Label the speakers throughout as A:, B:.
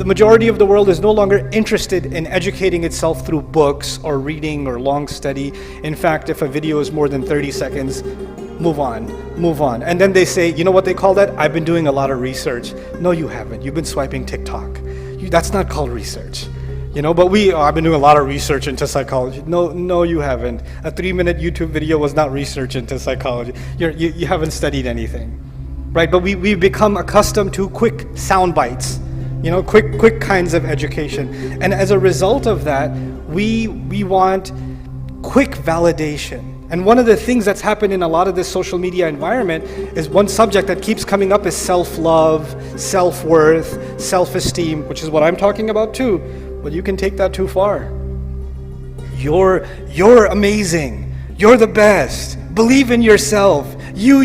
A: The majority of the world is no longer interested in educating itself through books or reading or long study. In fact, if a video is more than 30 seconds, move on. And then they say, you know what they call that? I've been doing a lot of research. No, you haven't. You've been swiping TikTok. That's not called research. But I've been doing a lot of research into psychology. No, you haven't. A 3-minute YouTube video was not research into psychology. You haven't studied anything, right? But we become accustomed to quick sound bites, quick kinds of education. And as a result of that, we want quick validation. And one of the things that's happened in a lot of this social media environment is one subject that keeps coming up is self-love, self-worth, self-esteem, which is what I'm talking about too. But you can take that too far. You're amazing. You're the best. Believe in yourself. You.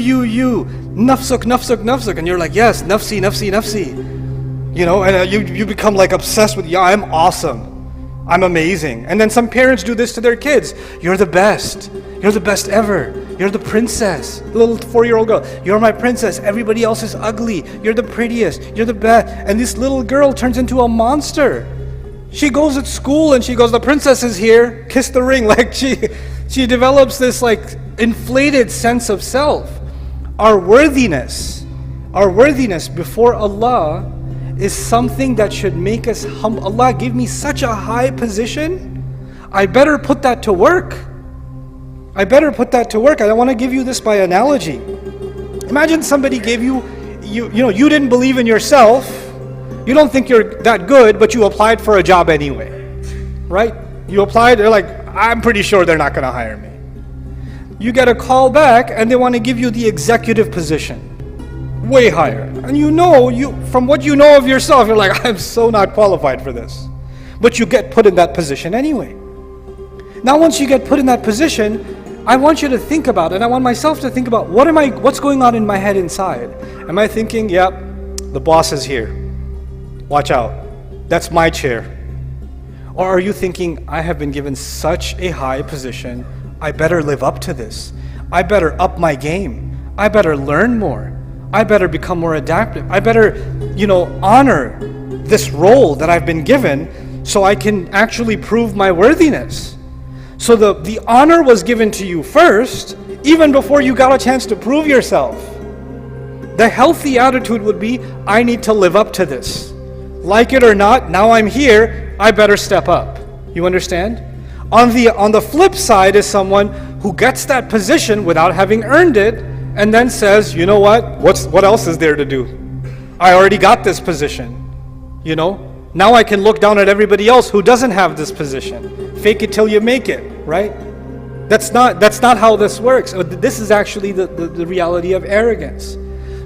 A: Nafsuk. And you're like, yes, nafsi. And you become like obsessed with, yeah, I'm awesome. I'm amazing. And then some parents do this to their kids. You're the best. You're the best ever. You're the princess. The little 4-year-old girl. You're my princess. Everybody else is ugly. You're the prettiest. You're the best. And this little girl turns into a monster. She goes at school and she goes, the princess is here. Kiss the ring. Like she develops this like inflated sense of self. Our worthiness before Allah is something that should make us humble. Allah gave me such a high position. I better put that to work. I want to give you this by analogy. Imagine somebody gave you didn't believe in yourself. You don't think you're that good, but you applied for a job anyway, right? You applied, they're like, I'm pretty sure they're not going to hire me. You get a call back and they want to give you the executive position. Way higher. And from what you know of yourself, you're like, I'm so not qualified for this. But you get put in that position anyway. Now once you get put in that position, I want you to think about, and I want myself to think about, what's going on in my head inside? Am I thinking, yep, the boss is here. Watch out. That's my chair. Or are you thinking, I have been given such a high position, I better live up to this. I better up my game. I better learn more. I better become more adaptive. I better, honor this role that I've been given so I can actually prove my worthiness. So the honor was given to you first, even before you got a chance to prove yourself. The healthy attitude would be, I need to live up to this. Like it or not, now I'm here, I better step up. You understand? On the flip side is someone who gets that position without having earned it, and then says, you know what else is there to do? I already got this position. Now I can look down at everybody else who doesn't have this position. Fake it till you make it, right? That's not how this works. This is actually the reality of arrogance.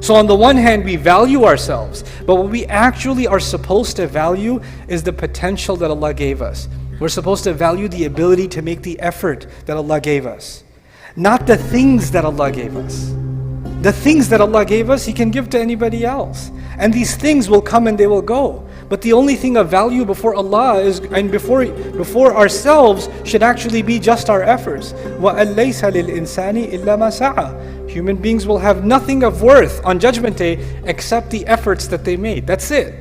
A: So on the one hand, we value ourselves, but what we actually are supposed to value is the potential that Allah gave us. We're supposed to value the ability to make the effort that Allah gave us. Not the things that Allah gave us. The things that Allah gave us, He can give to anybody else. And these things will come and they will go. But the only thing of value before Allah and before ourselves should actually be just our efforts. وَأَن لَيْسَ لِلْإِنسَانِ إِلَّا مَا سَعَى. Human beings will have nothing of worth on Judgment Day except the efforts that they made. That's it.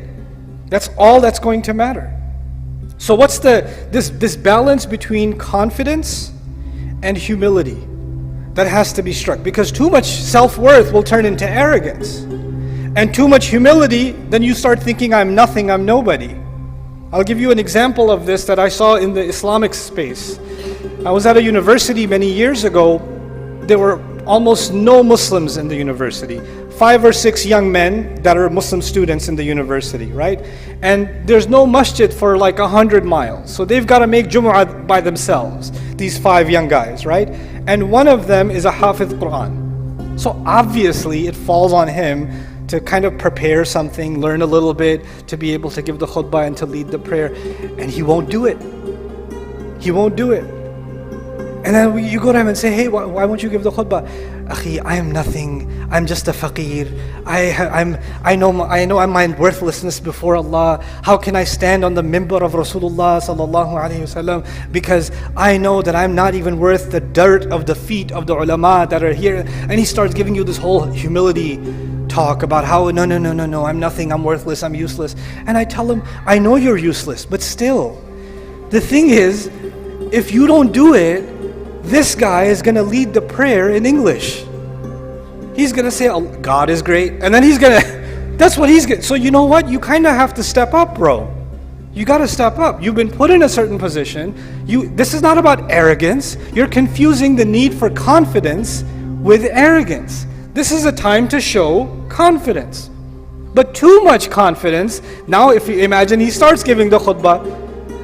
A: That's all that's going to matter. So what's this balance between confidence and humility that has to be struck? Because too much self-worth will turn into arrogance. And too much humility, then you start thinking, I'm nothing, I'm nobody. I'll give you an example of this that I saw in the Islamic space. I was at a university many years ago. There were almost no Muslims in the university. 5 or 6 young men that are Muslim students in the university, right? And there's no masjid for like 100 miles. So they've got to make Jumu'ah by themselves, these 5 young guys, right? And one of them is a Hafiz Quran. So obviously it falls on him to kind of prepare something, learn a little bit, to be able to give the khutbah and to lead the prayer. And he won't do it. He won't do it. And then you go to him and say, hey, why won't you give the khutbah? Akhi, I am nothing. I'm just a faqir. I know my worthlessness before Allah. How can I stand on the mimbar of Rasulullah sallallahu alaihi wasallam? Because I know that I'm not even worth the dirt of the feet of the ulama that are here. And he starts giving you this whole humility talk about how, no, I'm nothing, I'm worthless, I'm useless. And I tell him, I know you're useless, but still, the thing is, if you don't do it, this guy is going to lead the prayer in English. He's going to say, oh, God is great. And then he's going to, that's what he's going to. So you know what? You kind of have to step up, bro. You got to step up. You've been put in a certain position. This is not about arrogance. You're confusing the need for confidence with arrogance. This is a time to show confidence. But too much confidence, now if you imagine he starts giving the khutbah,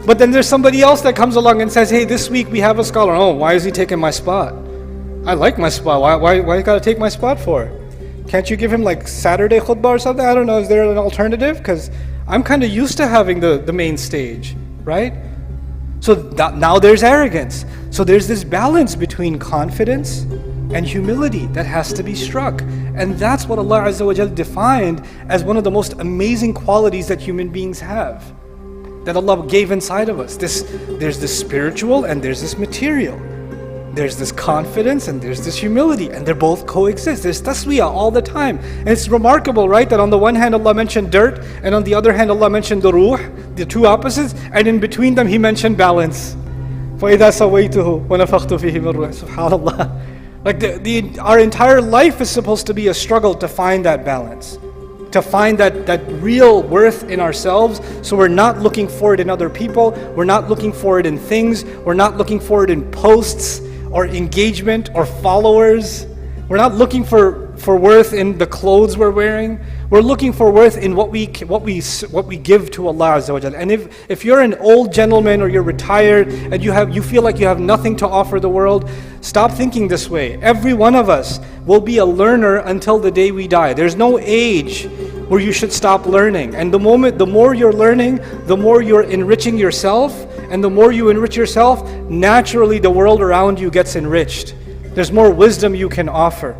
A: but then there's somebody else that comes along and says, hey, this week we have a scholar. Oh, why is he taking my spot? I like my spot. Why you gotta take my spot for? Can't you give him like Saturday khutbah or something? I don't know, is there an alternative? Because I'm kind of used to having the main stage, right? So now there's arrogance. So there's this balance between confidence and humility that has to be struck. And that's what Allah Azza wa Jal defined as one of the most amazing qualities that human beings have, that Allah gave inside of us. There's this spiritual and there's this material. There's this confidence and there's this humility, and they both coexist. There's taswiyah all the time. And it's remarkable, right, that on the one hand Allah mentioned dirt, and on the other hand Allah mentioned the ruh, the two opposites, and in between them He mentioned balance. فَإِذَا سَوَيْتُهُ وَنَفَخْتُ فِيهِ مِنْ رُوحِي. SubhanAllah. Like our entire life is supposed to be a struggle to find that balance, to find that real worth in ourselves. So we're not looking for it in other people, we're not looking for it in things, we're not looking for it in posts or engagement or followers. We're not looking for worth in the clothes we're wearing. We're looking for worth in what we give to Allah Azza wa Jalla. And if you're an old gentleman or you're retired and you feel like you have nothing to offer the world, stop thinking this way. Every one of us will be a learner until the day we die. There's no age where you should stop learning. And the more you're learning, the more you're enriching yourself. And the more you enrich yourself, naturally the world around you gets enriched. There's more wisdom you can offer.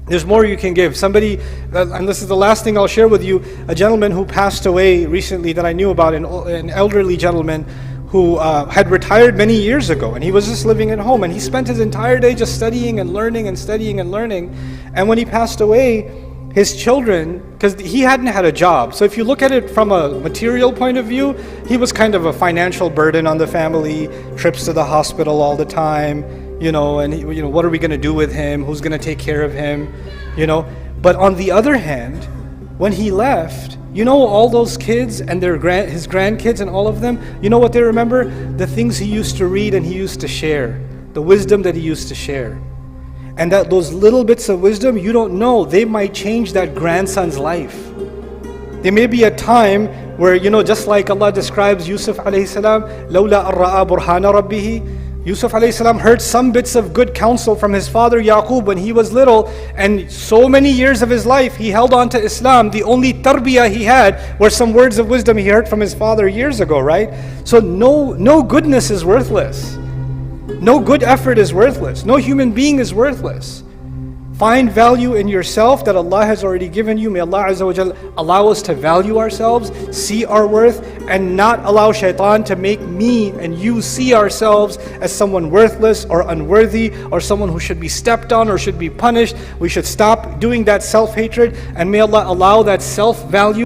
A: There's more you can give. Somebody, and this is the last thing I'll share with you, a gentleman who passed away recently that I knew about, an elderly gentleman who had retired many years ago, and he was just living at home, and he spent his entire day just studying and learning and studying and learning. And when he passed away, his children, because he hadn't had a job, so if you look at it from a material point of view, he was kind of a financial burden on the family, trips to the hospital all the time, and what are we going to do with him? Who's going to take care of him? But on the other hand, when he left, all those kids and his grandkids and all of them, you know what they remember? The things he used to read and he used to share, the wisdom that he used to share. And that those little bits of wisdom, you don't know, they might change that grandson's life. There may be a time where, just like Allah describes Yusuf alayhi salam, لَوْلَا أَرَّأَى بُرْهَانَ رَبِّهِ. Yusuf alayhi salam heard some bits of good counsel from his father Yaqub when he was little, and so many years of his life he held on to Islam. The only tarbiyah he had were some words of wisdom he heard from his father years ago, right? So no goodness is worthless. No good effort is worthless. No human being is worthless. Find value in yourself that Allah has already given you. May Allah Azza wa Jalla allow us to value ourselves, see our worth, and not allow shaitan to make me and you see ourselves as someone worthless or unworthy or someone who should be stepped on or should be punished. We should stop doing that self-hatred, and may Allah allow that self-value